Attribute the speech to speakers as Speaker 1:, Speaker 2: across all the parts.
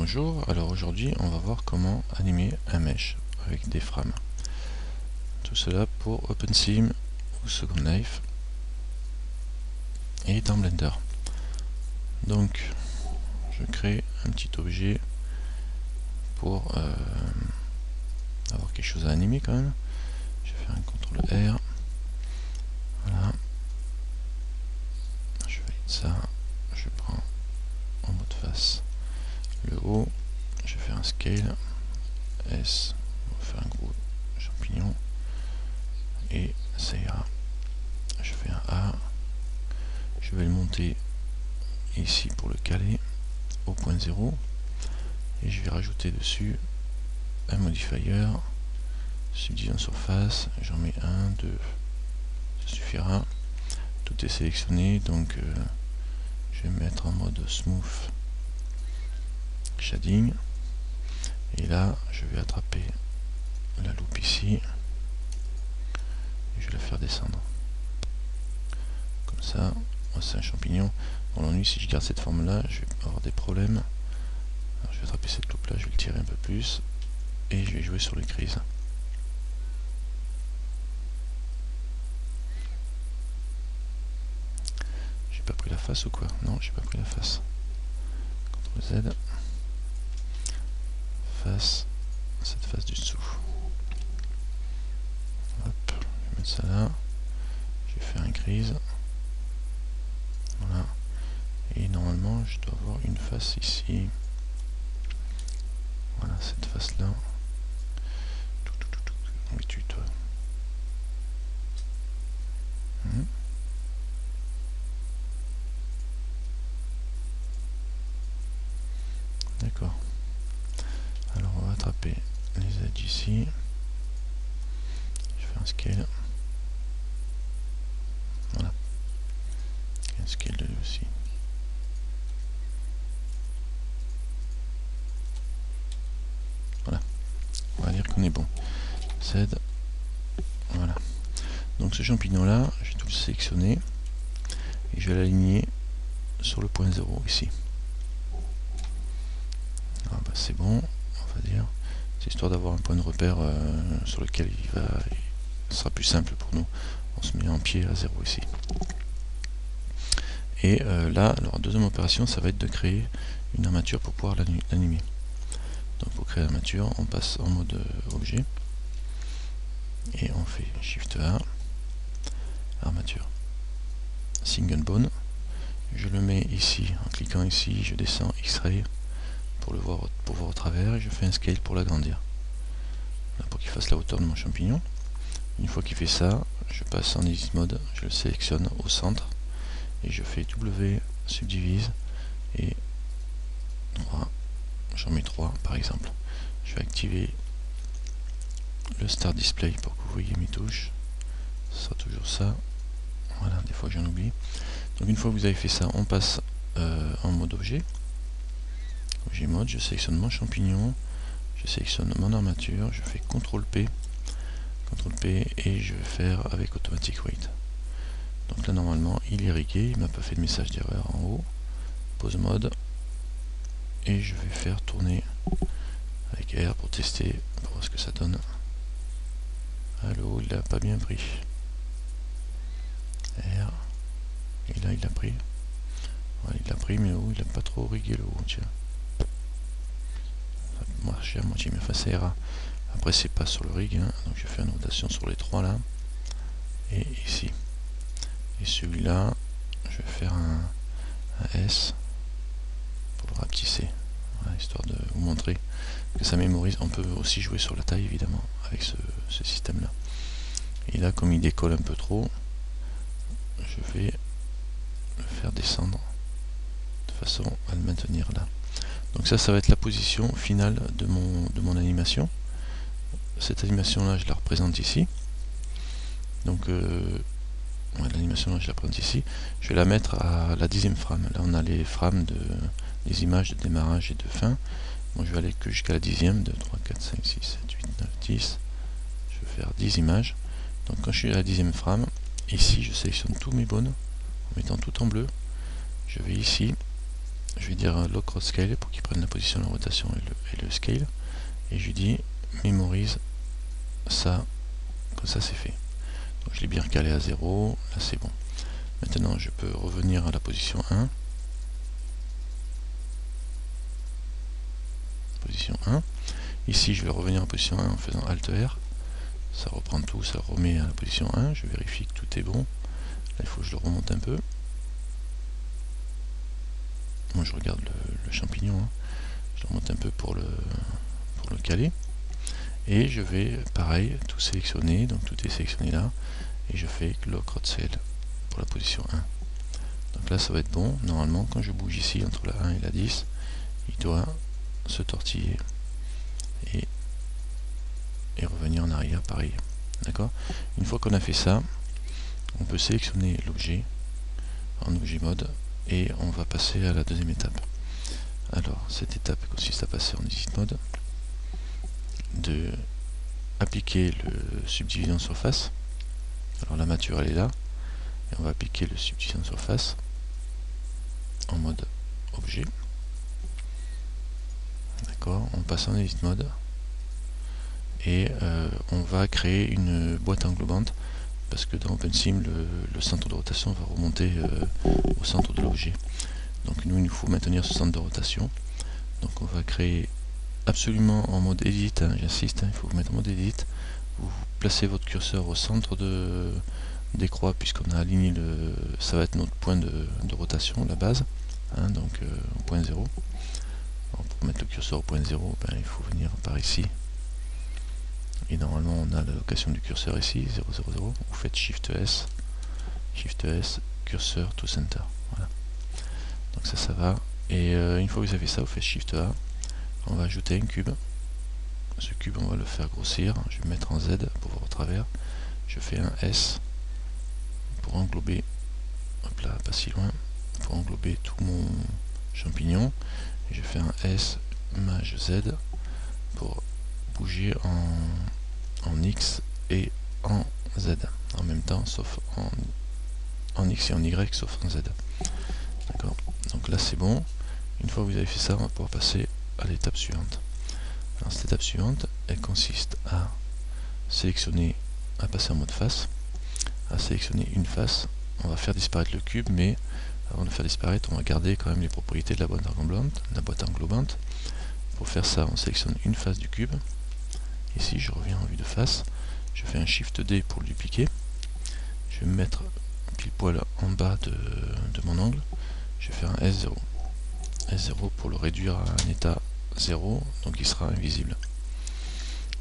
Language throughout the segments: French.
Speaker 1: Bonjour, alors aujourd'hui on va voir comment animer un mesh avec des frames. Tout cela pour OpenSim ou Second Life et dans Blender. Donc je crée un petit objet pour avoir quelque chose à animer quand même. Je vais faire un CTRL R. Voilà. Je valide ça. Je prends en mode face le haut. Je vais faire un scale S. On va faire un gros champignon. Et ça ira. Je fais un A. Je vais le monter ici pour le caler au point 0 et je vais rajouter dessus un modifier subdivision surface. J'en mets 1, 2, ça suffira. Tout est sélectionné, donc je vais me mettre en mode smooth shading et là je vais attraper la loupe ici et je vais la faire descendre comme ça. C'est un champignon. Bon, l'ennui, si je garde cette forme là, je vais avoir des problèmes. Alors, je vais attraper cette loupe là, je vais le tirer un peu plus et je vais jouer sur les crises. J'ai pas pris la face ou quoi? Non, j'ai pas pris la face. CTRL Z, face, cette face du dessous. Hop, je vais mettre ça là. Je vais faire une grise. Voilà. Et normalement, je dois avoir une face ici. Voilà, cette face là. Où es-tu, toi? D'accord. Alors on va attraper les edges ici. Je fais un scale. Voilà. Et un scale de lui aussi. Voilà. On va dire qu'on est bon. Z. Voilà. Donc ce champignon là, je vais tout le sélectionner et je vais l'aligner sur le point 0 ici. Ah bah c'est bon, on va dire. C'est histoire d'avoir un point de repère sur lequel ce sera plus simple pour nous. On se met en pied à 0 ici. Et là, alors deuxième opération, ça va être de créer une armature pour pouvoir l'animer. Donc pour créer l'armature, on passe en mode objet et on fait Shift A, armature, single bone. Je le mets ici, en cliquant ici, je descends X-ray pour voir au travers et je fais un scale pour l'agrandir. Pour qu'il fasse la hauteur de mon champignon. Une fois qu'il fait ça, je passe en edit mode, je le sélectionne au centre et je fais W subdivise et 3, j'en mets 3 par exemple. Je vais activer le Start Display pour que vous voyez mes touches. Ce sera toujours ça. Voilà, des fois j'en oublie. Donc une fois que vous avez fait ça, on passe en mode objet. Objet mode, je sélectionne mon champignon, je sélectionne mon armature, je fais CTRL P et je vais faire avec Automatic Weight. Donc là normalement il est rigué, il m'a pas fait de message d'erreur en haut. Pause mode et je vais faire tourner avec R pour tester, pour voir ce que ça donne. Allo, il l'a pas bien pris. R, et là il l'a pris. Ouais, il l'a pris, mais il a pas trop rigué le haut, tiens. Ça peut marcher à moitié, mais enfin ça ira. Après c'est pas sur le rig, hein, donc je fais une rotation sur les trois là. Et ici. Et celui-là, je vais faire un S pour le rapetisser. Voilà, histoire de vous montrer que ça mémorise. On peut aussi jouer sur la taille évidemment avec ce système là. Et là comme il décolle un peu trop, je vais le faire descendre de façon à le maintenir là. Donc ça va être la position finale de mon animation. Cette animation là je la représente ici. Donc l'animation là je la représente ici. Je vais la mettre à la 10e frame. Là on a les frames des images de démarrage et de fin. Bon, je vais aller que jusqu'à la 10e, 2, 3, 4, 5, 6, 7, 8, 9, 10. Je vais faire 10 images. Donc quand je suis à la 10e frame, ici je sélectionne tous mes bones en mettant tout en bleu. Je vais ici, je vais dire lock road scale pour qu'il prenne la position, la rotation et le scale, et je lui dis mémorise ça, comme ça c'est fait. Donc je l'ai bien recalé à 0, là c'est bon. Maintenant je peux revenir à la position 1. Position 1. Ici je vais revenir en position 1 en faisant Alt R. Ça reprend tout, ça remet à la position 1. Je vérifie que tout est bon. Là il faut que je le remonte un peu. Moi je regarde le champignon. Hein. Je le remonte un peu pour le caler. Et je vais pareil tout sélectionner. Donc tout est sélectionné là. Et je fais lock road scale pour la position 1. Donc là ça va être bon. Normalement quand je bouge ici entre la 1 et la 10, il doit se tortiller et revenir en arrière pareil. D'accord. Une fois qu'on a fait ça, on peut sélectionner l'objet en objet mode et on va passer à la deuxième étape. Alors cette étape consiste à passer en edit mode, de appliquer le subdivision surface. Alors la mature elle est là et on va appliquer le subdivision surface en mode objet. D'accord, on passe en edit mode et on va créer une boîte englobante parce que dans OpenSim le centre de rotation va remonter au centre de l'objet. Donc nous il nous faut maintenir ce centre de rotation. Donc on va créer absolument en mode edit, hein, j'insiste, hein, il faut vous mettre en mode edit. Vous placez votre curseur au centre des croix puisqu'on a aligné ça va être notre point de rotation, la base, hein, donc au point 0. Alors, pour mettre le curseur au point 0, ben, il faut venir par ici. Et normalement on a la location du curseur ici, 0, 0, 0. Vous faites Shift S, curseur to center. Voilà. Donc ça va. Et une fois que vous avez ça, vous faites Shift A. On va ajouter un cube. Ce cube on va le faire grossir. Je vais le mettre en Z pour voir au travers. Je fais un S pour englober, hop là, pas si loin, pour englober tout mon champignon. Et je fais un S Maj Z pour bouger en X et en Z en même temps, sauf en X et en Y, sauf en Z. D'accord. Donc là c'est bon. Une fois que vous avez fait ça, on va pouvoir passer à l'étape suivante. Alors cette étape suivante, elle consiste à sélectionner, à passer en mode face, à sélectionner une face. On va faire disparaître le cube, mais avant de le faire disparaître, on va garder quand même les propriétés de la boîte englobante. Pour faire ça, on sélectionne une face du cube. Ici, je reviens en vue de face. Je fais un Shift D pour le dupliquer. Je vais me mettre pile poil en bas de mon angle. Je vais faire un S0. S0 pour le réduire à un état 0, donc il sera invisible.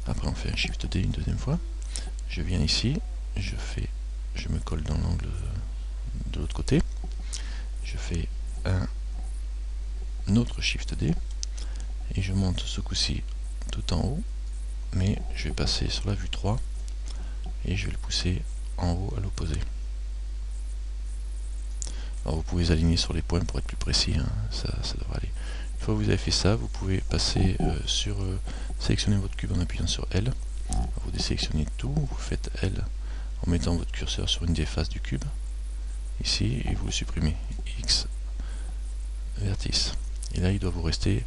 Speaker 1: Après on fait un Shift D une deuxième fois. Je viens ici, je me colle dans l'angle de l'autre côté. Je fais un autre Shift D et je monte ce coup-ci tout en haut, mais je vais passer sur la vue 3 et je vais le pousser en haut à l'opposé. Alors vous pouvez aligner sur les points pour être plus précis, hein, ça devrait aller. Une fois que vous avez fait ça, vous pouvez passer sélectionner votre cube en appuyant sur L. Vous désélectionnez tout, vous faites L en mettant votre curseur sur une des faces du cube, ici, et vous le supprimez. X, vertice. Et là il doit vous rester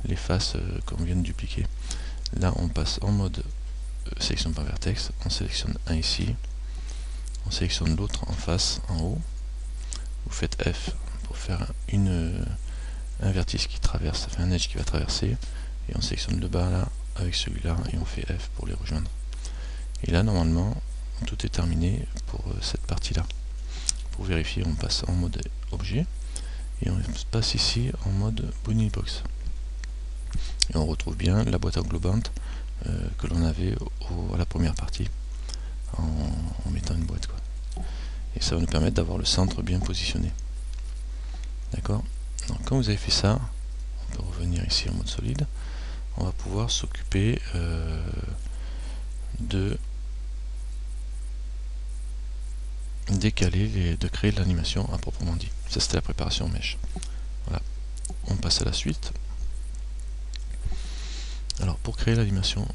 Speaker 1: les faces qu'on vient de dupliquer. Là on passe en mode sélection par vertex, on sélectionne un ici, on sélectionne l'autre en face, en haut. Vous faites F pour faire un vertice qui traverse, ça fait un edge qui va traverser, et on sélectionne le bas là avec celui-là et on fait F pour les rejoindre. Et là normalement tout est terminé pour cette partie là. Pour vérifier, on passe en mode objet et on passe ici en mode bounding box. Et on retrouve bien la boîte englobante que l'on avait à la première partie en mettant une boîte, quoi. Et ça va nous permettre d'avoir le centre bien positionné. D'accord. Donc quand vous avez fait ça, on peut revenir ici en mode solide. On va pouvoir s'occuper de décaler, de créer l'animation à proprement dit. Ça c'était la préparation mèche. Voilà. On passe à la suite. Alors pour créer l'animation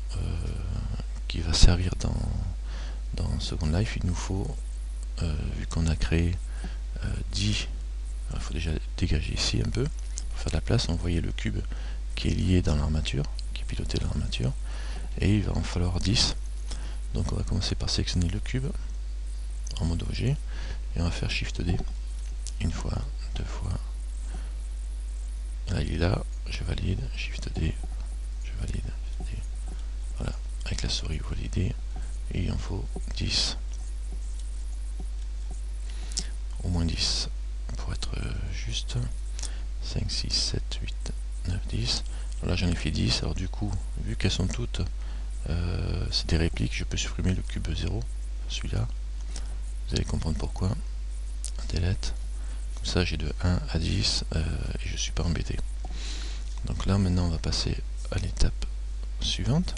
Speaker 1: qui va servir dans Second Life, il nous faut, vu qu'on a créé 10, il faut déjà dégager ici un peu, pour faire de la place. On voyait le cube qui est lié dans l'armature, qui est piloté dans l'armature, et il va en falloir 10. Donc on va commencer par sélectionner le cube en mode objet, et on va faire Shift D, une fois, deux fois. Là il est là, je valide, Shift D, je valide, D. Voilà, avec la souris vous validez, et il en faut 10. Au moins 10 pour être juste. 5, 6, 7, 8, 9, 10. Alors là j'en ai fait 10, alors du coup, vu qu'elles sont toutes, c'est des répliques, je peux supprimer le cube 0, celui-là. Vous allez comprendre pourquoi. Delete. Comme ça j'ai de 1 à 10 et je ne suis pas embêté. Donc là maintenant on va passer à l'étape suivante.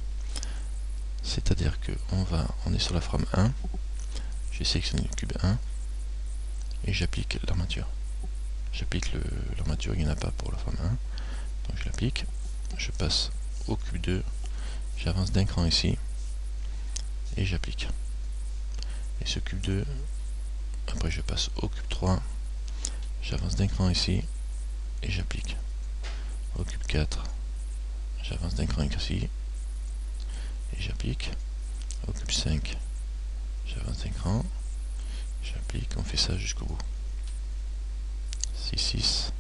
Speaker 1: C'est-à-dire que on est sur la frame 1. J'ai sélectionné le cube 1 et j'applique l'armature. J'applique l'armature, il n'y en a pas pour la frame 1. Donc je l'applique. Je passe au cube 2. J'avance d'un cran ici et j'applique. Et ce cube 2, après je passe au cube 3. J'avance d'un cran ici et j'applique. Au cube 4, j'avance d'un cran ici et j'applique. Au cube 5, j'avance d'un cran, j'applique, on fait ça jusqu'au bout. 6, 6.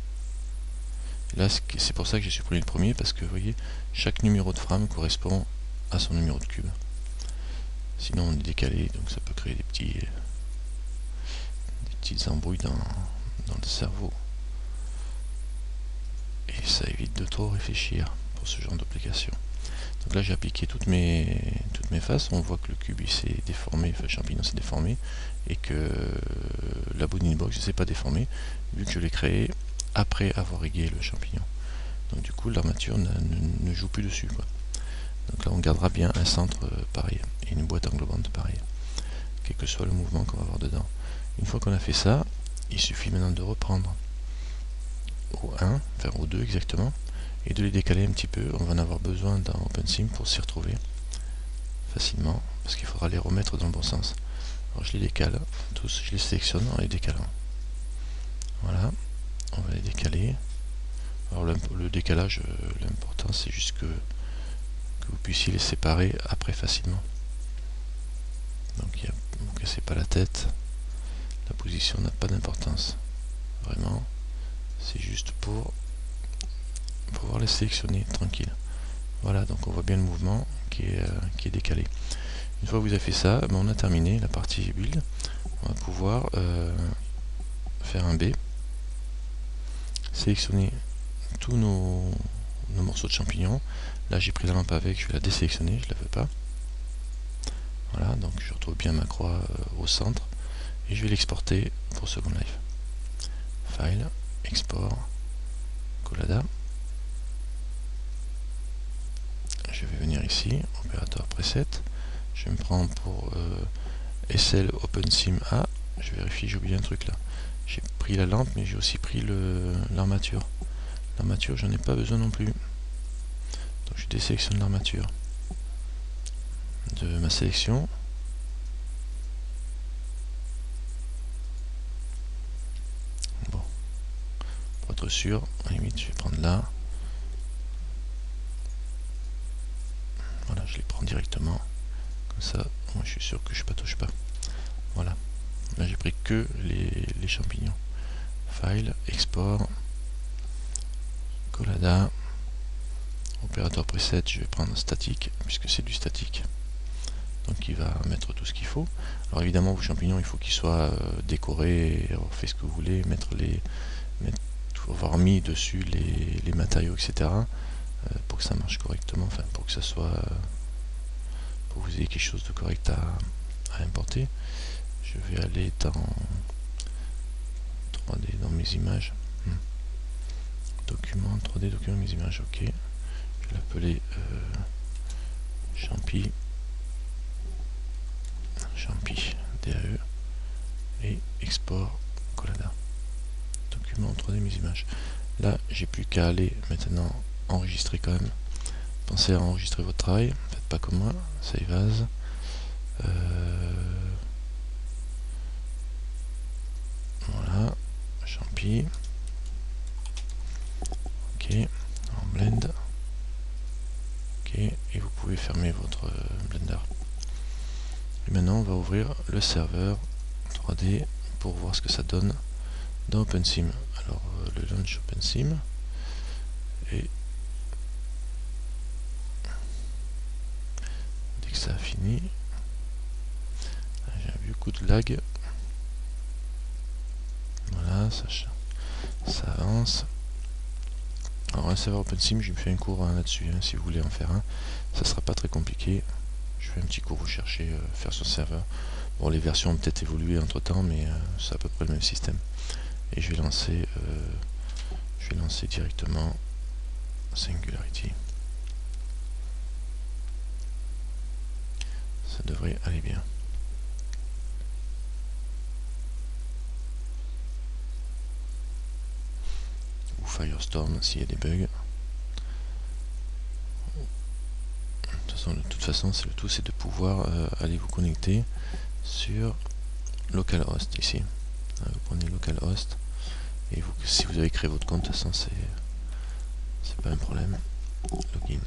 Speaker 1: Là, c'est pour ça que j'ai supprimé le premier, parce que vous voyez, chaque numéro de frame correspond à son numéro de cube. Sinon, on est décalé, donc ça peut créer des petites embrouilles dans le cerveau. Et ça évite de trop réfléchir pour ce genre d'application. Donc là, j'ai appliqué toutes mes faces. On voit que le cube il s'est déformé, enfin le champignon s'est déformé, et que la bounding box ne s'est pas déformée, vu que je l'ai créé après avoir rayé le champignon. Donc du coup, l'armature ne joue plus dessus, quoi. Donc là, on gardera bien un centre pareil, et une boîte englobante pareil, quel que soit le mouvement qu'on va avoir dedans. Une fois qu'on a fait ça, il suffit maintenant de reprendre au 1, enfin au 2 exactement, et de les décaler un petit peu. On va en avoir besoin dans OpenSim pour s'y retrouver facilement, parce qu'il faudra les remettre dans le bon sens. Alors je les décale tous, je les sélectionne en les décalant. Voilà, on va les décaler. Alors le décalage, l'important c'est juste que vous puissiez les séparer après facilement. Donc ne vous cassez pas la tête, la position n'a pas d'importance, vraiment, c'est juste pour pouvoir les sélectionner tranquille. Voilà, donc on voit bien le mouvement qui est décalé. Une fois que vous avez fait ça, ben on a terminé la partie build. On va pouvoir faire un B, sélectionner tous nos morceaux de champignons. Là j'ai pris la lampe avec, je vais la désélectionner, je ne la veux pas. Voilà, donc je retrouve bien ma croix au centre et je vais l'exporter pour Second Life. File, export, Collada. Je vais venir ici, opérateur preset. Je vais me prendre pour SL OpenSim A. Je vérifie, j'ai oublié un truc là. J'ai pris la lampe, mais j'ai aussi pris l'armature. L'armature, j'en ai pas besoin non plus. Donc je désélectionne l'armature de ma sélection. Bon, pour être sûr, à la limite, je vais prendre là. Voilà, je les prends directement. Comme ça, moi je suis sûr que je ne touche pas. Voilà. Là j'ai pris que les champignons. File, export, Collada, opérateur preset, je vais prendre statique, puisque c'est du statique. Donc il va mettre tout ce qu'il faut. Alors évidemment vos champignons, il faut qu'ils soient décorés, fait ce que vous voulez, avoir mis dessus les matériaux, etc. Pour que ça marche correctement, enfin pour que ça soit pour que vous ayez quelque chose de correct à importer. Je vais aller dans 3D, dans mes images. Document, 3D, document, mes images, ok. Je vais l'appeler Champi, DAE, et export, Collada. Document, 3D, mes images. Là, j'ai plus qu'à aller maintenant enregistrer quand même. Pensez à enregistrer votre travail, faites pas comme moi, save as. Voilà, Champi. ok, en blend, ok, et vous pouvez fermer votre Blender. Et maintenant on va ouvrir le serveur 3D pour voir ce que ça donne dans OpenSim. Alors le launch OpenSim, et dès que ça a fini, j'ai un vieux coup de lag. Voilà, ça avance. Alors un serveur OpenSim, j'ai fait un cours là-dessus, si vous voulez en faire un, ça sera pas très compliqué. Je fais un petit cours, vous cherchez faire sur serveur. Bon, les versions ont peut-être évolué entre temps, mais c'est à peu près le même système. Et je vais lancer directement Singularity. Ça devrait aller bien. Ou Firestorm s'il y a des bugs. De toute façon, c'est le tout, c'est de pouvoir aller vous connecter sur localhost ici. Vous prenez localhost et si vous avez créé votre compte, de toute façon c'est pas un problème. Login.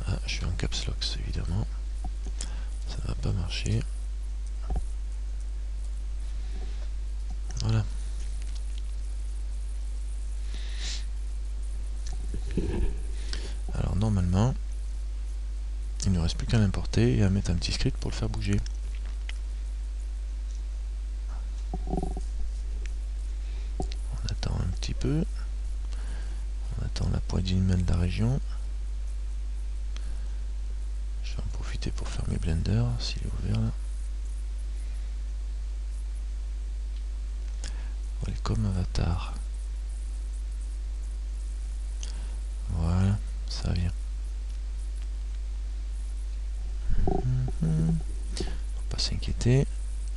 Speaker 1: Ah, je suis en caps lock évidemment. Ça ne va pas marcher. Voilà. Alors normalement, il ne reste plus qu'à l'importer et à mettre un petit script pour le faire bouger. On attend un petit peu. On attend la poignée d'email de la région. Je vais en profiter pour fermer Blender s'il est ouvert là. Welcome avatar. Voilà, ça vient. Faut pas s'inquiéter.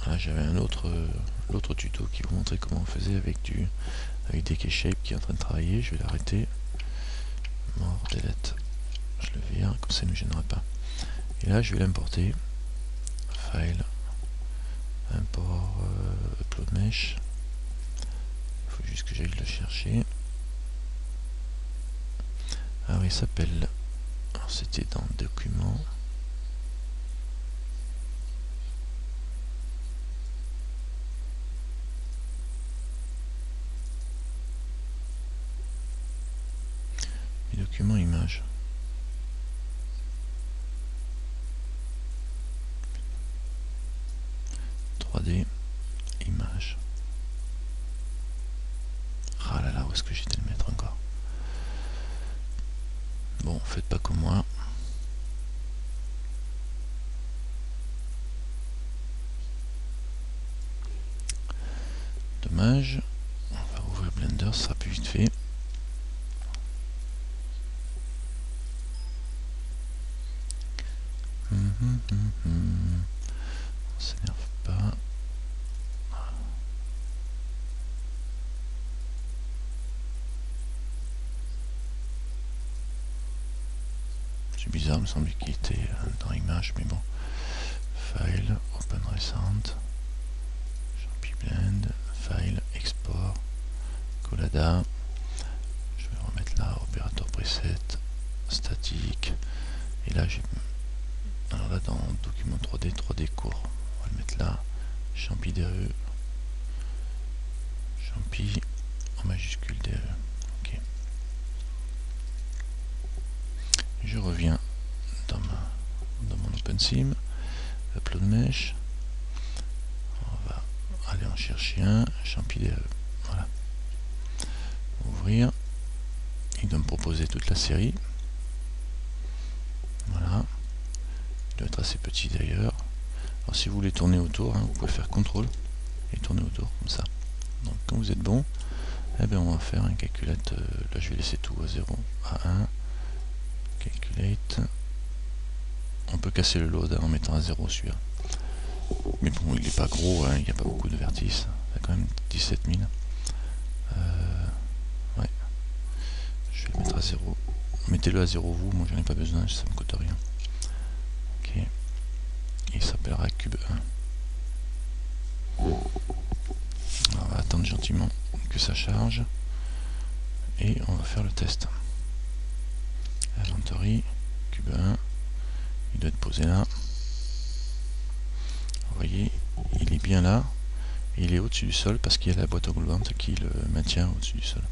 Speaker 1: Là j'avais l'autre tuto qui vous montrait comment on faisait avec des K-Shape qui est en train de travailler. Je vais l'arrêter. Mort, delete. Je le vire, comme ça il ne me gênera pas. Et là je vais l'importer. File. Import upload mesh. Il faut juste que j'aille le chercher. Alors il s'appelle. Alors c'était dans Documents. Document image. Image. Ah là là, où est-ce que j'étais le mettre encore? Bon, faites pas comme moi. Dommage. On va ouvrir Blender, ça sera plus vite fait. On s'énerve pas. C'est bizarre, il me semblait qu'il était dans Image, mais bon. File, Open Recent, Champi Blend, File, Export, Collada. Je vais remettre là, opérateur preset, statique. Et là, j'ai. Alors là, dans document 3D, 3D court. On va le mettre là. Champi DE. Champi en majuscule DE. Ok. Je reviens dans mon OpenSim. Upload mesh. On va aller en chercher un. Champi DE. Voilà. Ouvrir. Il doit me proposer toute la série. Voilà. Il doit être assez petit d'ailleurs. Alors si vous voulez tourner autour, vous pouvez faire CTRL et tourner autour comme ça. Donc quand vous êtes bon, eh bien on va faire un calculate. Là je vais laisser tout à 0, à 1. Calculate. On peut casser le load en mettant à 0 celui-là. Mais bon, il n'est pas gros, il n'y a pas beaucoup de vertices. Il y a quand même 17 000. Ouais. Je vais le mettre à 0. Mettez-le à 0 vous, moi j'en ai pas besoin, ça me coûte rien. Ok. Il s'appellera cube 1. Alors, on va attendre gentiment que ça charge. et on va faire le test. Inventory, cube 1, il doit être posé là. Vous voyez, il est bien là, et il est au-dessus du sol parce qu'il y a la boîte englobante qui le maintient au-dessus du sol.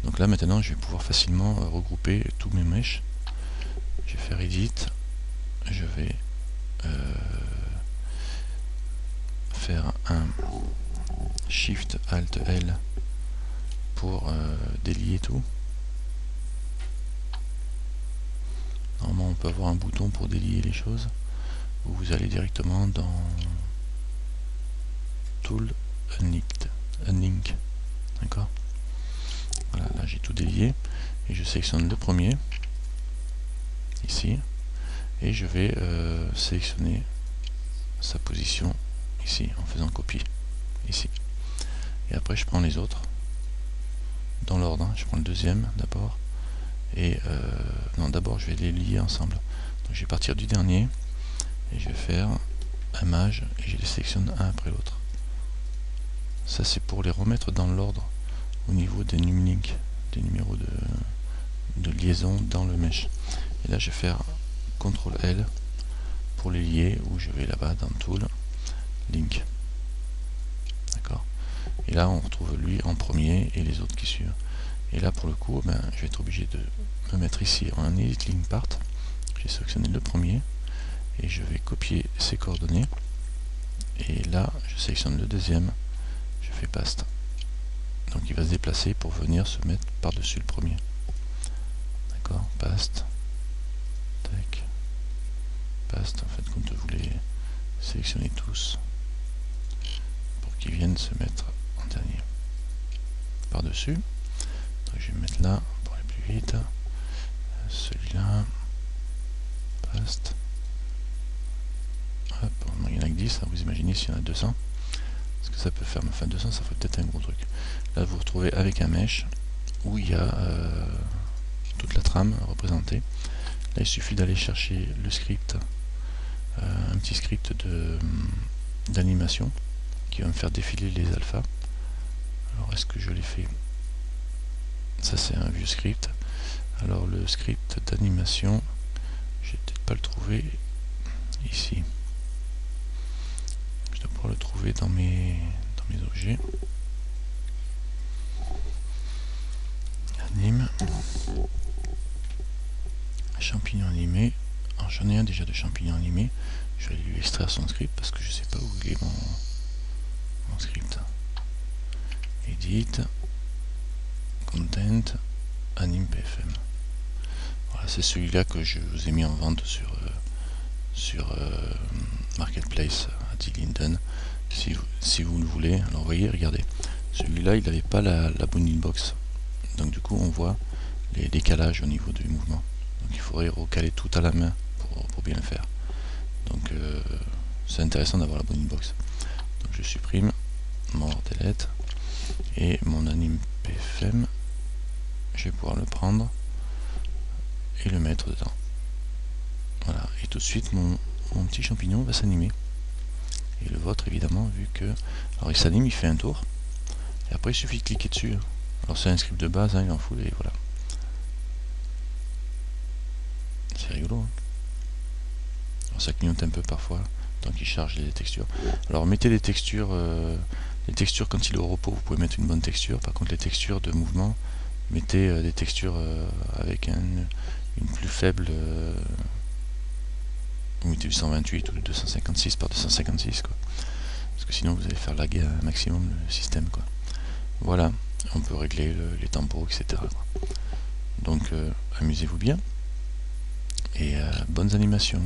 Speaker 1: Donc là maintenant je vais pouvoir facilement regrouper tous mes mèches. Je vais faire Edit, je vais faire un Shift Alt L pour délier tout. Normalement on peut avoir un bouton pour délier les choses, où vous allez directement dans Tool, Unlink, d'accord. Voilà, là j'ai tout délié, et je sélectionne le premier, ici, et je vais sélectionner sa position ici, en faisant copier, ici. Et après je prends les autres, dans l'ordre, hein. Je prends le deuxième d'abord, et non, d'abord je vais les lier ensemble. Donc je vais partir du dernier, et je vais faire image, et je les sélectionne un après l'autre. Ça c'est pour les remettre dans l'ordre au niveau des numlinks, des numéros de liaison dans le mesh. Et là je vais faire CTRL L pour les lier, où je vais là-bas dans Tool, Link. D'accord. Et là on retrouve lui en premier et les autres qui suivent. Et là pour le coup, ben, je vais être obligé de me mettre ici en Edit Link Part. J'ai sélectionné le premier et je vais copier ses coordonnées. Et là je sélectionne le deuxième, je fais Paste. Donc il va se déplacer pour venir se mettre par-dessus le premier. D'accord, Paste. Tac. Paste, en fait, quand vous les sélectionnez tous pour qu'ils viennent se mettre en dernier. Par-dessus. Donc je vais me mettre là pour aller plus vite. Celui-là. Paste. Hop, il n'y en a que 10, hein, vous imaginez s'il y en a 200. Ce que ça peut faire, mais enfin 200 ça ferait peut-être un gros truc. Là vous vous retrouvez avec un mesh où il y a toute la trame représentée. Là il suffit d'aller chercher le script, un petit script d'animation qui va me faire défiler les alphas. Alors est-ce que je l'ai fait? Ça c'est un vieux script. Alors le script d'animation, je vais peut-être pas le trouver ici. Je dois pouvoir le trouver dans mes objets. Anime. Champignon animé. Alors j'en ai un déjà de champignon animé. Je vais lui extraire son script parce que je sais pas où il est mon script. Edit. Content. Anime PFM. Voilà, c'est celui-là que je vous ai mis en vente sur Marketplace à Linden. Si vous le voulez. Alors vous voyez, regardez. Celui-là, il n'avait pas la bonne inbox. Donc du coup, on voit les décalages au niveau du mouvement. Donc il faudrait recaler tout à la main pour bien le faire. Donc c'est intéressant d'avoir la bonne inbox. Donc je supprime, mort delete, et mon anime PFM, je vais pouvoir le prendre et le mettre dedans. Voilà, et tout de suite mon petit champignon va s'animer. Et le vôtre évidemment, vu que... Alors il s'anime, il fait un tour, et après il suffit de cliquer dessus. Alors c'est un script de base, hein, il en fout, et voilà. C'est rigolo, hein. Alors ça clignote un peu parfois, tant qu'il charge les textures. Alors mettez les textures quand il est au repos, vous pouvez mettre une bonne texture. Par contre les textures de mouvement, mettez des textures avec une plus faible... vous mettez du 128 ou du 256 par 256, quoi. Parce que sinon vous allez faire laguer un maximum le système, quoi. Voilà, on peut régler les tempos, etc., quoi. Donc amusez-vous bien et bonnes animations.